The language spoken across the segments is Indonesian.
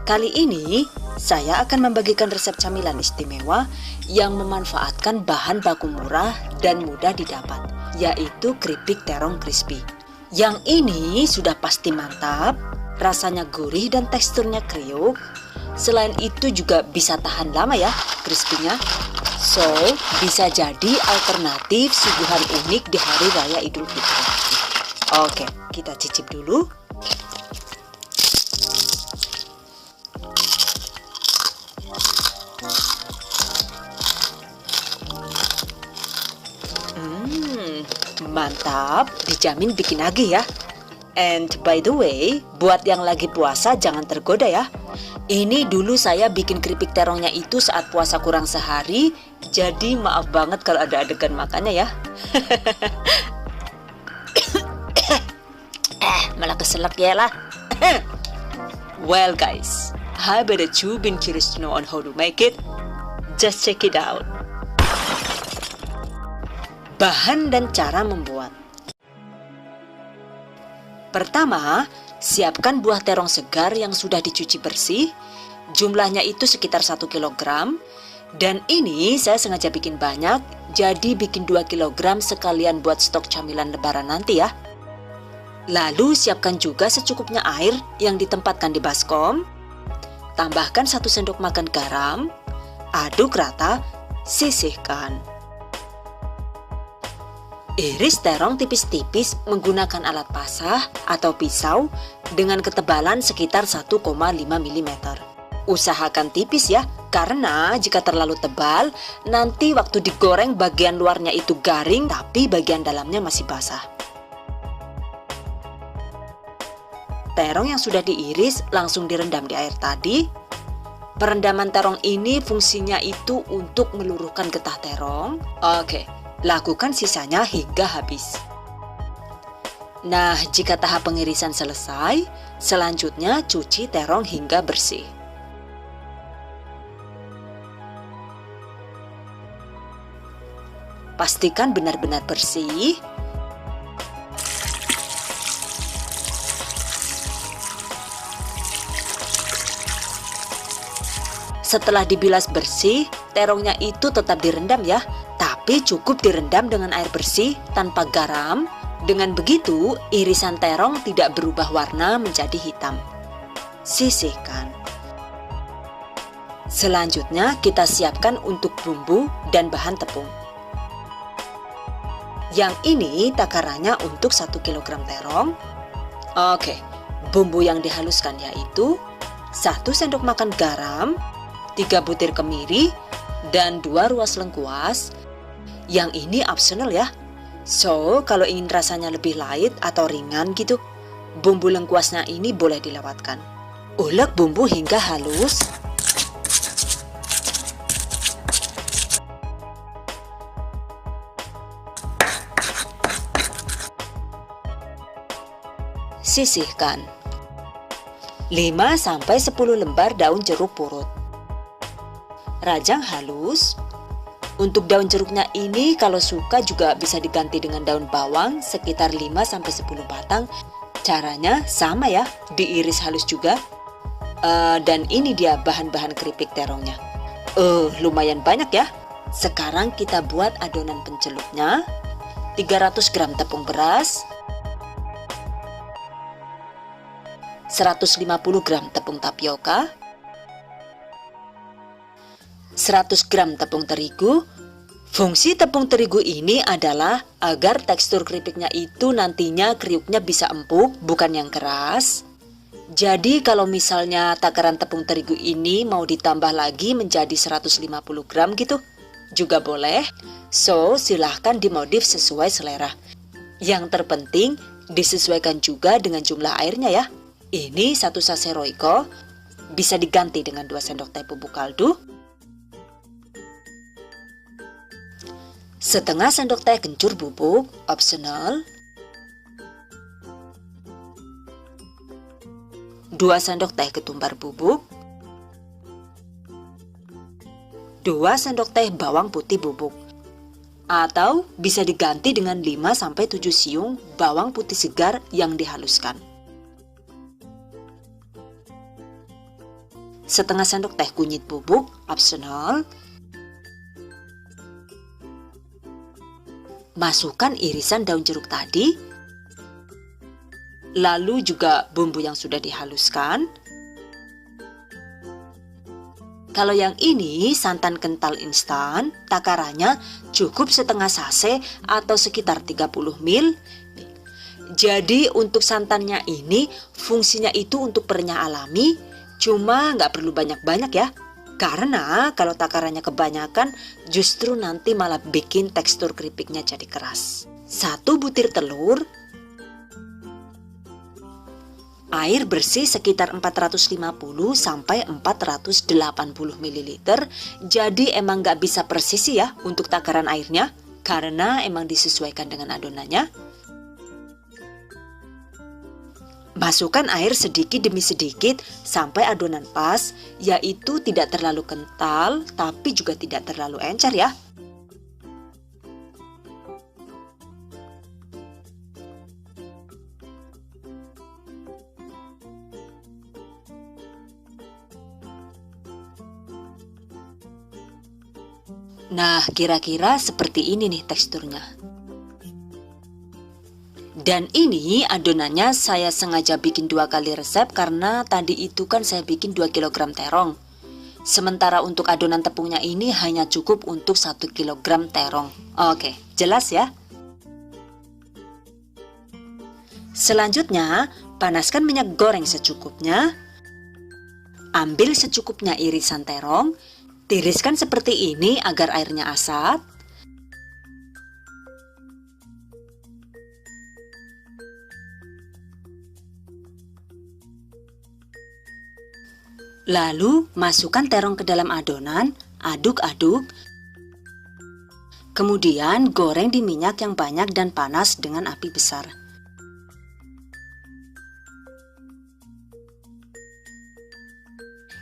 Kali ini saya akan membagikan resep camilan istimewa yang memanfaatkan bahan baku murah dan mudah didapat, yaitu keripik terong crispy. Yang ini sudah pasti mantap, rasanya gurih dan teksturnya kriuk. Selain itu juga bisa tahan lama ya crispy-nya. So, bisa jadi alternatif suguhan unik di Hari Raya Idul Fitri. Oke, kita cicip dulu. Mantap, dijamin bikin nagih ya. And by the way, buat yang lagi puasa jangan tergoda ya. Ini dulu saya bikin keripik terongnya itu saat puasa kurang sehari, jadi maaf banget kalau ada adegan makannya ya. Malah keselak ya lah. Well guys, I bet that you've been curious to know on how to make it. Just check it out. Bahan dan cara membuat. Pertama, siapkan buah terong segar yang sudah dicuci bersih. Jumlahnya itu sekitar 1 kg. Dan ini saya sengaja bikin banyak, jadi bikin 2 kg sekalian buat stok camilan lebaran nanti ya. Lalu siapkan juga secukupnya air yang ditempatkan di baskom. Tambahkan 1 sendok makan garam. Aduk rata, sisihkan. Iris terong tipis-tipis menggunakan alat pasah atau pisau dengan ketebalan sekitar 1,5 mm. Usahakan tipis ya, karena jika terlalu tebal, nanti waktu digoreng bagian luarnya itu garing tapi bagian dalamnya masih basah. Terong yang sudah diiris langsung direndam di air tadi. Perendaman terong ini fungsinya itu untuk meluruhkan getah terong. Oke. Lakukan sisanya hingga habis. Nah, jika tahap pengirisan selesai, selanjutnya cuci terong hingga bersih. Pastikan benar-benar bersih. Setelah dibilas bersih, terongnya itu tetap direndam ya. Tapi cukup direndam dengan air bersih tanpa garam. Dengan begitu, irisan terong tidak berubah warna menjadi hitam. Sisihkan. Selanjutnya kita siapkan untuk bumbu dan bahan tepung. Yang ini takarannya untuk 1 kg terong. Oke, bumbu yang dihaluskan yaitu 1 sendok makan garam, 3 butir kemiri, dan 2 ruas lengkuas. Yang ini optional ya. So, kalau ingin rasanya lebih light atau ringan gitu, bumbu lengkuasnya ini boleh dilewatkan. Ulek bumbu hingga halus. Sisihkan. 5-10 lembar daun jeruk purut. Rajang halus. Untuk daun jeruknya ini kalau suka juga bisa diganti dengan daun bawang sekitar 5-10 batang. Caranya sama ya, diiris halus juga. Dan ini dia bahan-bahan keripik terongnya. Lumayan banyak ya. Sekarang kita buat adonan pencelupnya. 300 gram tepung beras, 150 gram tepung tapioka, 100 gram tepung terigu. Fungsi tepung terigu ini adalah agar tekstur keripiknya itu nantinya kriuknya bisa empuk, bukan yang keras. Jadi kalau misalnya takaran tepung terigu ini mau ditambah lagi menjadi 150 gram gitu, juga boleh. So, silahkan dimodif sesuai selera. Yang terpenting disesuaikan juga dengan jumlah airnya ya. Ini 1 sachet Royco, bisa diganti dengan 2 sendok teh bubuk kaldu, setengah sendok teh kencur bubuk, optional, 2 sendok teh ketumbar bubuk, 2 sendok teh bawang putih bubuk. Atau bisa diganti dengan 5-7 siung bawang putih segar yang dihaluskan. setengah sendok teh kunyit bubuk, opsional. Masukkan irisan daun jeruk tadi, lalu juga bumbu yang sudah dihaluskan. Kalau yang ini santan kental instan, takarannya cukup setengah sase atau sekitar 30 ml. Jadi untuk santannya ini fungsinya itu untuk perenyah alami, cuma nggak perlu banyak-banyak ya. Karena kalau takarannya kebanyakan justru nanti malah bikin tekstur keripiknya jadi keras. 1 butir telur, air bersih sekitar 450 sampai 480 ml. Jadi emang nggak bisa persis ya untuk takaran airnya, karena emang disesuaikan dengan adonannya. Masukkan air sedikit demi sedikit sampai adonan pas, yaitu tidak terlalu kental tapi juga tidak terlalu encer ya. Nah, kira-kira seperti ini nih teksturnya. Dan ini adonannya saya sengaja bikin 2 kali resep karena tadi itu kan saya bikin 2 kg terong. Sementara untuk adonan tepungnya ini hanya cukup untuk 1 kg terong. Oke, jelas ya? Selanjutnya, panaskan minyak goreng secukupnya. Ambil secukupnya irisan terong. Tiriskan seperti ini agar airnya asat. Lalu masukkan terong ke dalam adonan, aduk-aduk. Kemudian goreng di minyak yang banyak dan panas dengan api besar.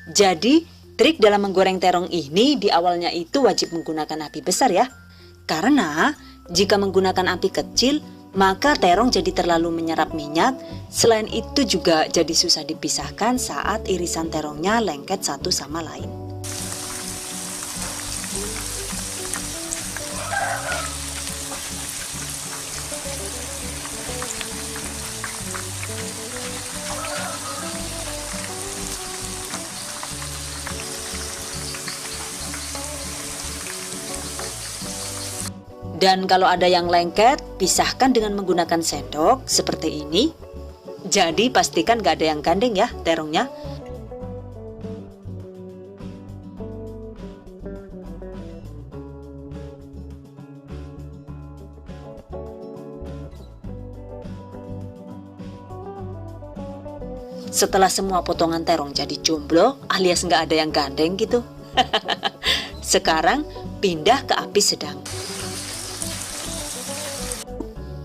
Jadi, trik dalam menggoreng terong ini di awalnya itu wajib menggunakan api besar ya. Karena jika menggunakan api kecil, maka terong jadi terlalu menyerap minyak. Selain itu juga jadi susah dipisahkan saat irisan terongnya lengket satu sama lain. Dan kalau ada yang lengket, pisahkan dengan menggunakan sendok seperti ini. Jadi pastikan gak ada yang gandeng ya terongnya. Setelah semua potongan terong jadi jomblo alias gak ada yang gandeng gitu. Sekarang pindah ke api sedang.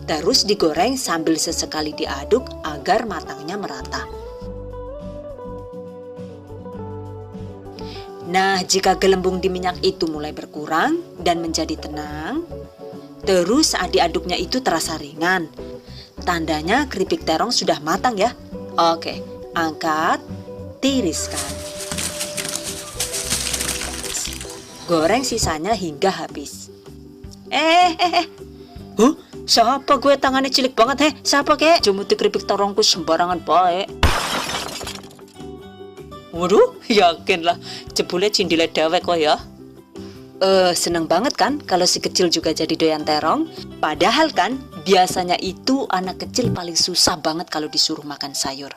Terus digoreng sambil sesekali diaduk agar matangnya merata. Nah, jika gelembung di minyak itu mulai berkurang dan menjadi tenang, terus saat diaduknya itu terasa ringan, tandanya keripik terong sudah matang ya. Oke, angkat, tiriskan. Goreng sisanya hingga habis. Siapa gue tangannya cilik banget Siapa kek? Jumuti keripik terongku sembarangan baik. Waduh, yakin lah jebule cindile dewek kok ya. Seneng banget kan kalau si kecil juga jadi doyan terong. Padahal kan biasanya itu anak kecil paling susah banget kalau disuruh makan sayur.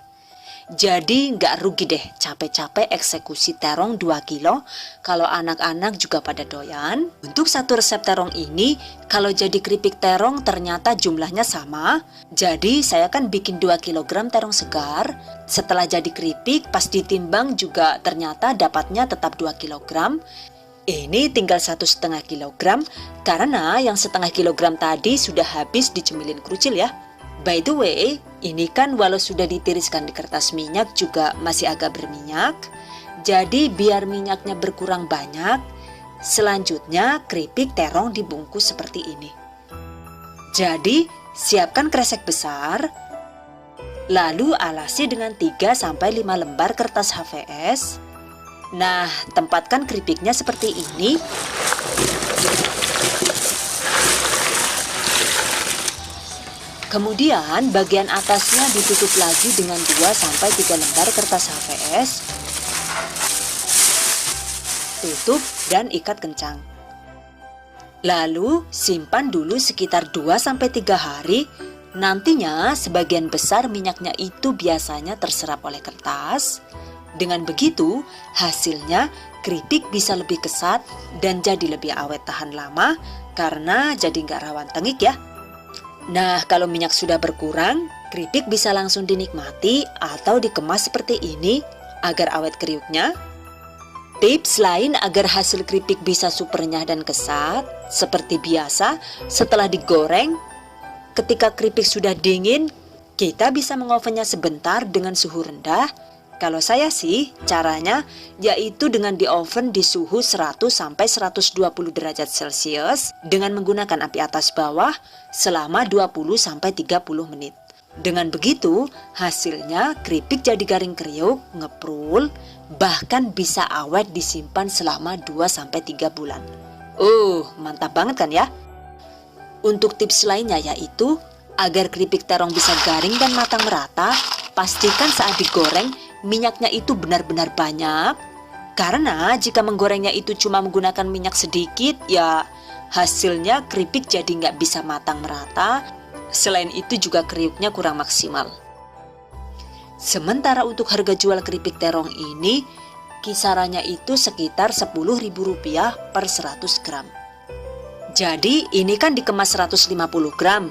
Jadi nggak rugi deh capek-capek eksekusi terong 2 kilo kalau anak-anak juga pada doyan. Untuk satu resep terong ini, kalau jadi keripik terong ternyata jumlahnya sama. Jadi saya kan bikin 2 kg terong segar. Setelah jadi keripik pas ditimbang juga ternyata dapatnya tetap 2 kg. Ini tinggal 1,5 kg karena yang setengah kilogram tadi sudah habis dicemilin kerucil ya. By the way, ini kan walau sudah ditiriskan di kertas minyak juga masih agak berminyak. Jadi biar minyaknya berkurang banyak, selanjutnya keripik terong dibungkus seperti ini. Jadi siapkan kresek besar, lalu alasi dengan 3-5 lembar kertas HVS. Nah, tempatkan keripiknya seperti ini. Kemudian bagian atasnya ditutup lagi dengan 2-3 lembar kertas HVS. Tutup dan ikat kencang. Lalu simpan dulu sekitar 2-3 hari. Nantinya sebagian besar minyaknya itu biasanya terserap oleh kertas. Dengan begitu hasilnya keripik bisa lebih kesat dan jadi lebih awet tahan lama karena jadi nggak rawan tengik ya. Nah, kalau minyak sudah berkurang, keripik bisa langsung dinikmati atau dikemas seperti ini agar awet kriuknya. Tips lain agar hasil keripik bisa super renyah dan kesat, seperti biasa setelah digoreng, ketika keripik sudah dingin, kita bisa mengovennya sebentar dengan suhu rendah. Kalau saya sih, caranya yaitu dengan di oven di suhu 100-120 derajat Celcius dengan menggunakan api atas bawah selama 20-30 menit. Dengan begitu, hasilnya keripik jadi garing kriuk, ngeprul, bahkan bisa awet disimpan selama 2-3 bulan. Mantap banget kan ya? Untuk tips lainnya yaitu, agar keripik terong bisa garing dan matang merata, pastikan saat digoreng, minyaknya itu benar-benar banyak. Karena jika menggorengnya itu cuma menggunakan minyak sedikit, ya hasilnya keripik jadi nggak bisa matang merata. Selain itu juga kriuknya kurang maksimal. Sementara untuk harga jual keripik terong ini, kisarannya itu sekitar Rp10.000 per 100 gram. Jadi ini kan dikemas 150 gram.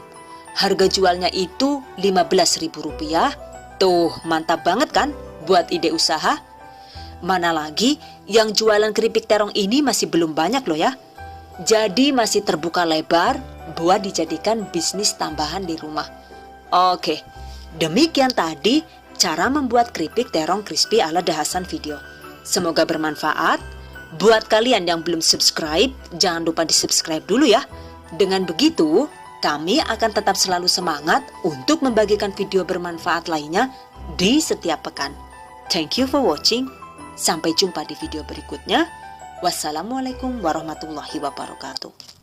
Harga jualnya itu Rp15.000. Tuh, mantap banget kan buat ide usaha? Mana lagi yang jualan keripik terong ini masih belum banyak loh ya. Jadi masih terbuka lebar buat dijadikan bisnis tambahan di rumah. Oke, demikian tadi cara membuat keripik terong crispy ala Dahasan video. Semoga bermanfaat. Buat kalian yang belum subscribe, jangan lupa di subscribe dulu ya. Dengan begitu, kami akan tetap selalu semangat untuk membagikan video bermanfaat lainnya di setiap pekan. Thank you for watching. Sampai jumpa di video berikutnya. Wassalamualaikum warahmatullahi wabarakatuh.